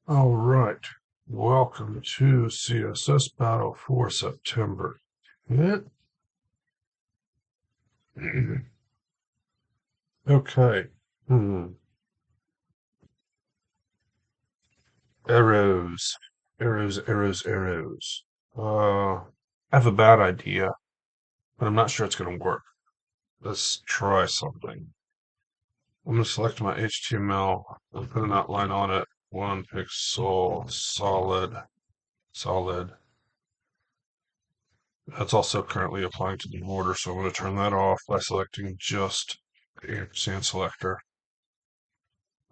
All right. Welcome to CSS Battle for September. Okay. Hmm. Arrows. Arrows. I have a bad idea, but I'm not sure it's going to work. Let's try something. I'm going to select my HTML and put an outline on it. 1 pixel, solid. That's also currently applying to the border, so I'm going to turn that off by selecting just the ampersand selector.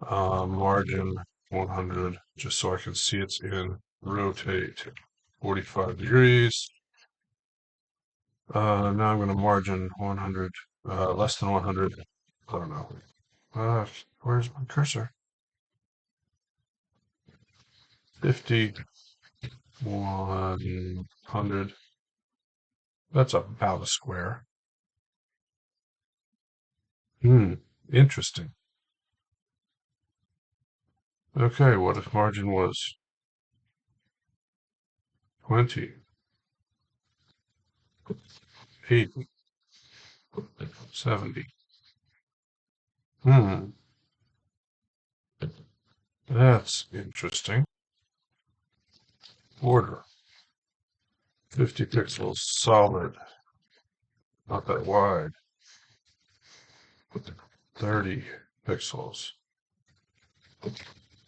Margin 100, just so I can see it's in. Rotate 45 degrees. Now I'm going to margin 100, less than 100. I don't know. Where's my cursor? 50, 100. That's about a square. Interesting. Okay, what if margin was 20, 80, 70? That's interesting. Border, 50 pixels, solid, not that wide. 30 pixels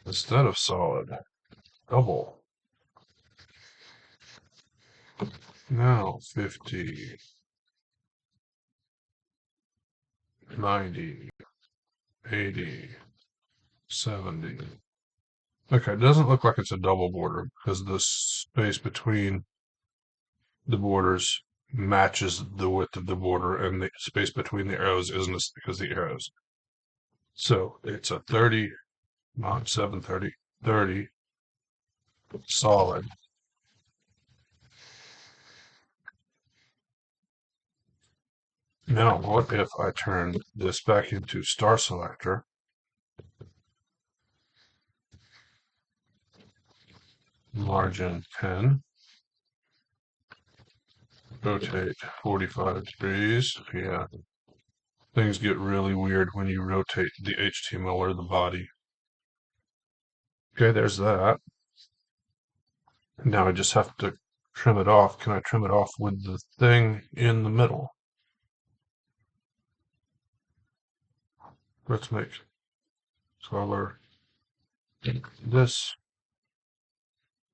instead of solid. Double. Now 50, 90, 80, 70. Okay, it doesn't look like it's a double border because the space between the borders matches the width of the border, and the space between the arrows isn't because the arrows. So it's a 30, not 730, 30 solid. Now, what if I turn this back into star selector? Margin 10. Rotate 45 degrees. Yeah, things get really weird when you rotate the HTML or the body. Okay, there's that. Now I just have to trim it off. Can I trim it off with the thing in the middle? Let's make color this.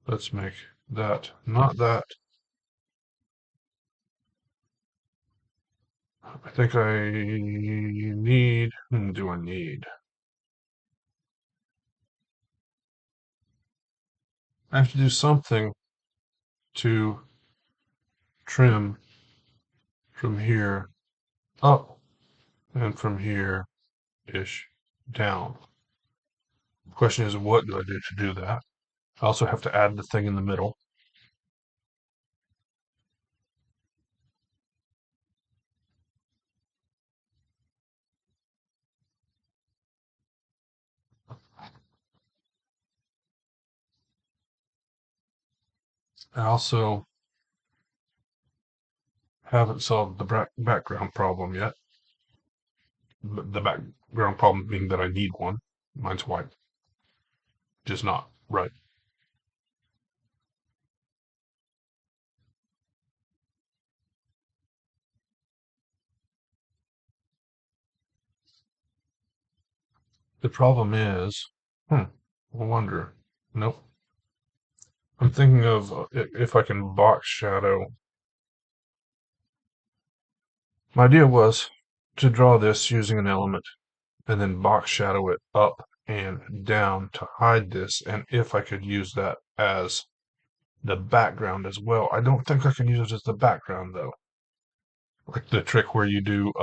Let's make that, not that. I think I need, do I need? I have to do something to trim from here up and from here-ish down. The question is, what do I do to do that? I also have to add the thing in the middle. I also haven't solved the background problem yet. The background problem being that I need one. Mine's white. Just not right. The problem is, I wonder. Nope. I'm thinking of if I can box shadow. My idea was to draw this using an element and then box shadow it up and down to hide this, and if I could use that as the background as well. I don't think I can use it as the background though. Like the trick where you do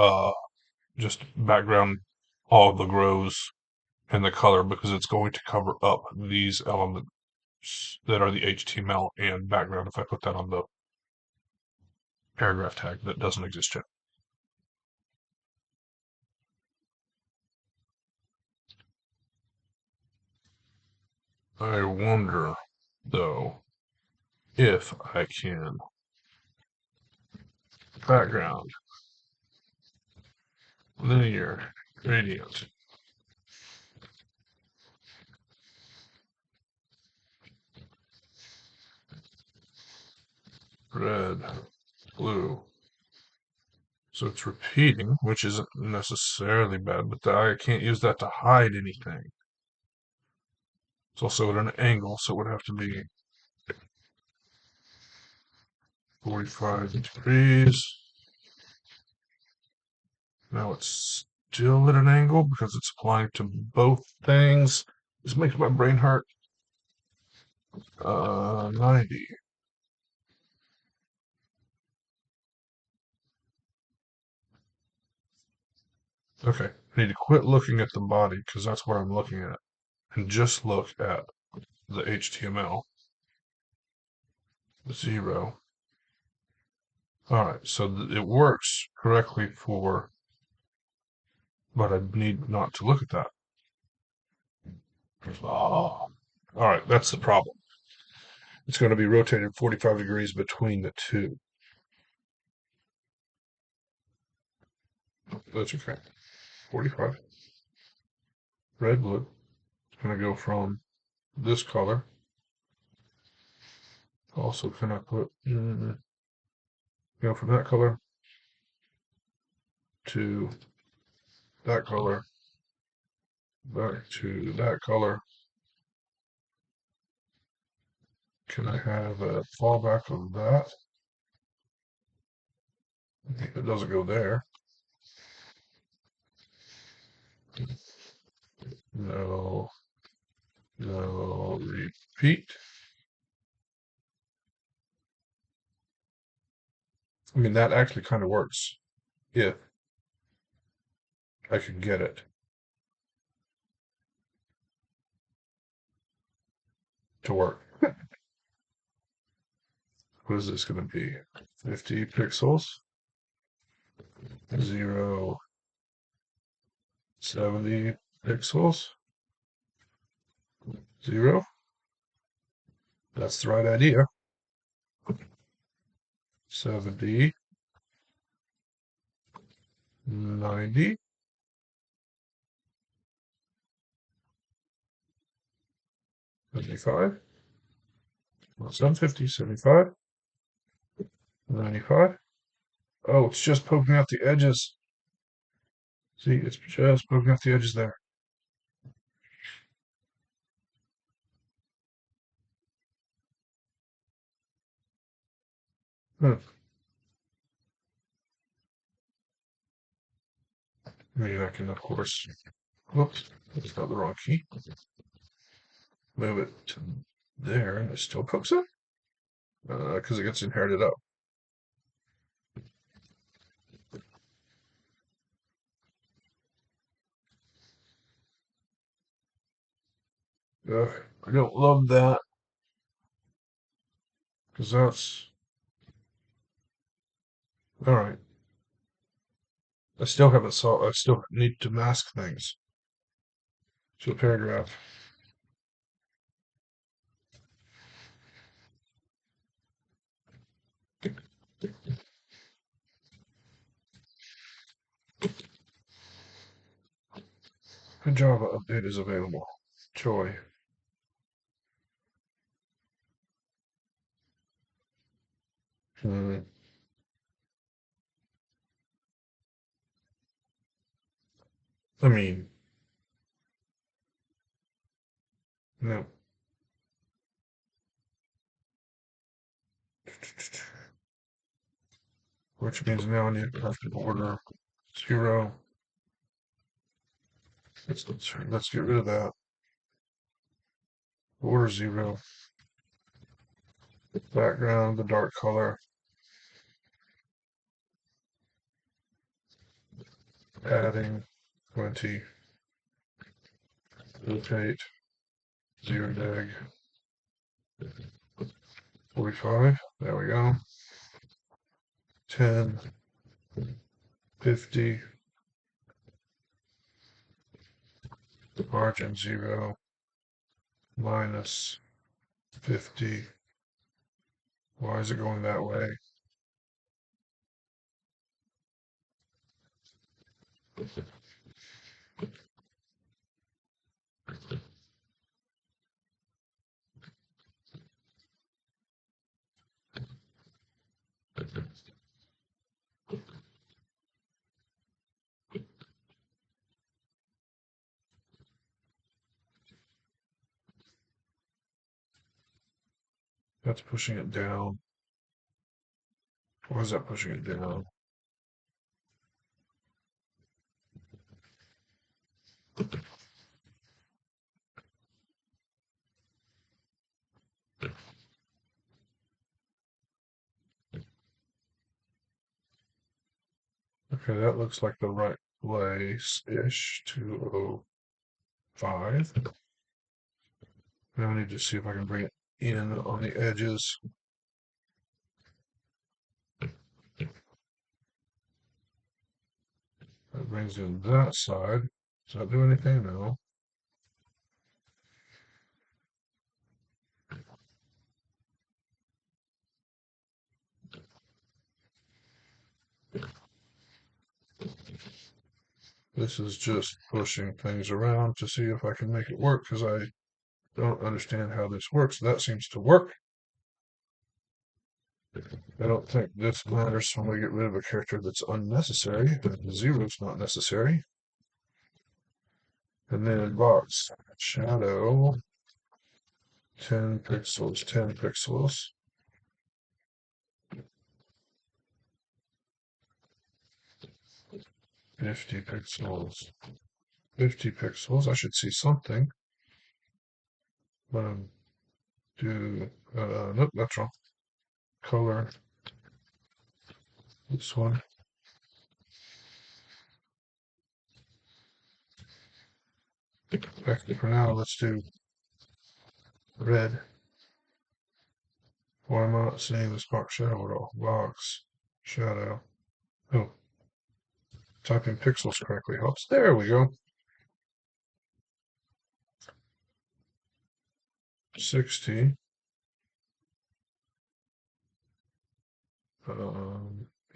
just background all the rows and the color, because it's going to cover up these elements that are the HTML and background if I put that on the paragraph tag that doesn't exist yet. I wonder, though, if I can background, linear, gradient, red, blue. So it's repeating, which isn't necessarily bad, but I can't use that to hide anything. It's also at an angle, so it would have to be 45 degrees. Now it's still at an angle because it's applying to both things. This makes my brain hurt. 90. Okay, I need to quit looking at the body because that's what I'm looking at, and just look at the HTML. 0. All right, so it works correctly for, but I need not to look at that. Oh. All right, that's the problem. It's going to be rotated 45 degrees between the two. That's okay. 45. Red, blue. It's going to go from this color. Also, can I put, go from that color to that color, back to that color. Can I have a fallback of that? It doesn't go there. No, no, repeat. I mean, that actually kind of works if I could get it to work. What is this going to be? 50 pixels, 0, 70 pixels, 0. That's the right idea. 70, 90, 75, 750, 75, 95. Oh, it's just poking out the edges. See, it's just poking out the edges there. Hmm. I mean, I can, of course, whoops, that's not the wrong key. Move it to there, and it still pokes it? Because it gets inherited up. I don't love that, because that's... Alright. I still haven't solved... I still need to mask things to a paragraph. A Java update is available. Joy. Hmm. I mean, no. Which means now I need to have to order 0. Let's get rid of that. Order 0. Background, the dark color. Adding 20. Rotate. 0 deg. 45. There we go. 10. 50. Margin 0. minus 50. Why is it going that way? That's pushing it down. Why is that pushing it down? Okay, that looks like the right place-ish. 205. Now I need to see if I can bring it in on the edges. That brings in that side. Does that do anything? No. This is just pushing things around to see if I can make it work because I don't understand how this works. That seems to work. I don't think this matters when we get rid of a character that's unnecessary. The zero's not necessary. And then box shadow, 10 pixels, 10 pixels. 50 pixels, 50 pixels. I should see something. But nope, that's wrong. Color, this one. Actually, for now, let's do red. Why am I not seeing this box shadow at all? Box shadow. Oh, typing pixels correctly helps. There we go. 60.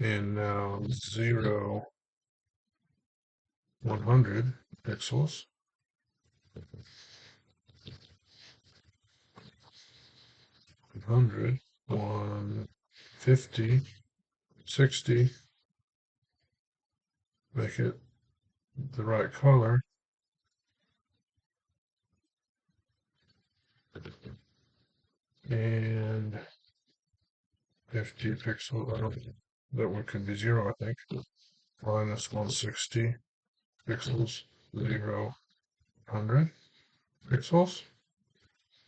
And now 0, 100 pixels. 100, 150, 60. Make it the right color. And 50 pixels. I don't, that one could be 0, I think. Minus 160 pixels. 0, 100 pixels.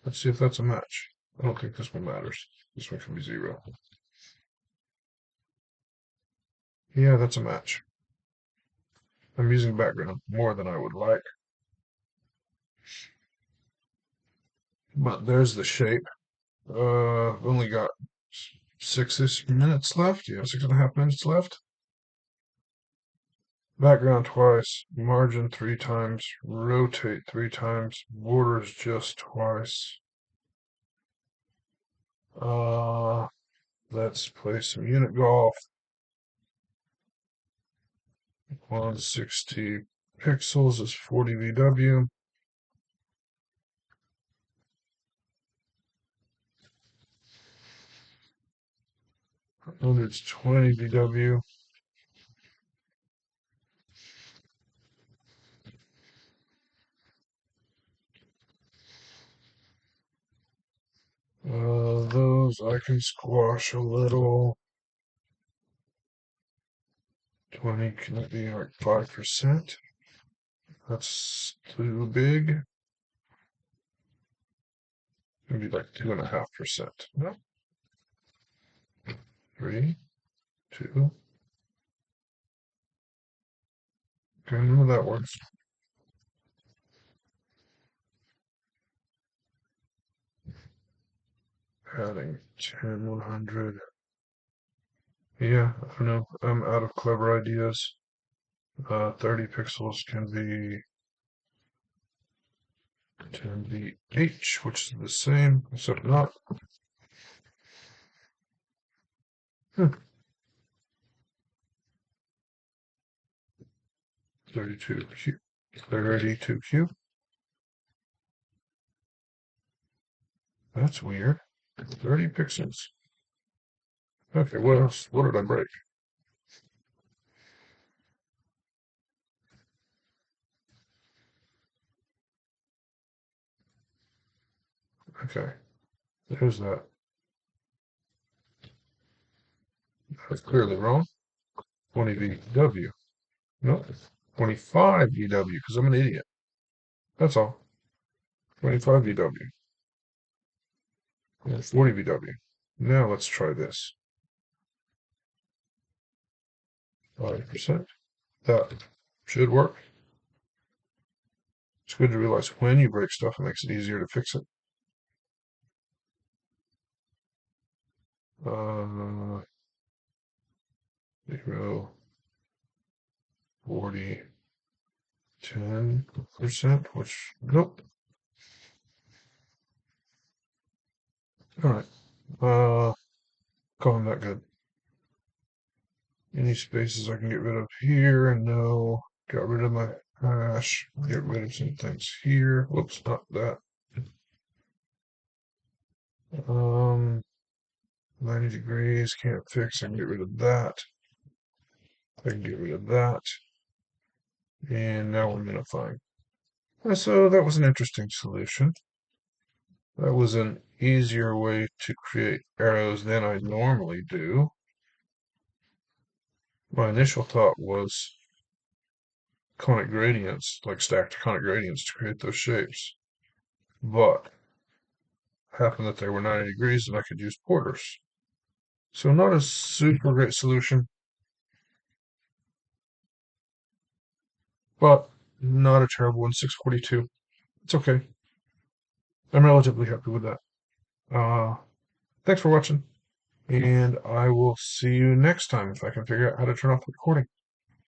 Let's see if that's a match. I don't think this one matters. This one can be 0. Yeah, that's a match. I'm using background more than I would like. But there's the shape. Only got 6-ish minutes left. Yeah, 6.5 minutes left. Background twice, margin 3 times, rotate 3 times, borders just twice. Let's play some unit golf. 160 pixels is 40 VW. 100's 20 VW. Those I can squash a little. 20, can it be like 5%? That's too big. Maybe like 2.5%. No. 3, 2. Okay, none of that works. Adding 10, 100. Yeah, I don't know. I'm out of clever ideas. 30 pixels can be 10VH, which is the same, except not. 32Q. 32Q. That's weird. 30 pixels. Okay, what else? What did I break? Okay, there's that. That's clearly wrong. 20 VW. No, 25 VW, because I'm an idiot. That's all. 25 VW. Yeah, 40 VW. Now let's try this. 5%. That should work. It's good to realize when you break stuff, it makes it easier to fix it. 0, 40, 10%, which, nope. All right. Calling that good. Any spaces I can get rid of here? No. Got rid of my hash. Get rid of some things here. Whoops, not that. 90 degrees, can't fix. I can get rid of that. I can get rid of that. And now we're minifying. So that was an interesting solution. That was an easier way to create arrows than I normally do. My initial thought was conic gradients, like stacked conic gradients to create those shapes. But it happened that they were 90 degrees and I could use porters. So not a super great solution, but not a terrible one. 642. It's okay. I'm relatively happy with that. Thanks for watching, and I will see you next time if I can figure out how to turn off the recording.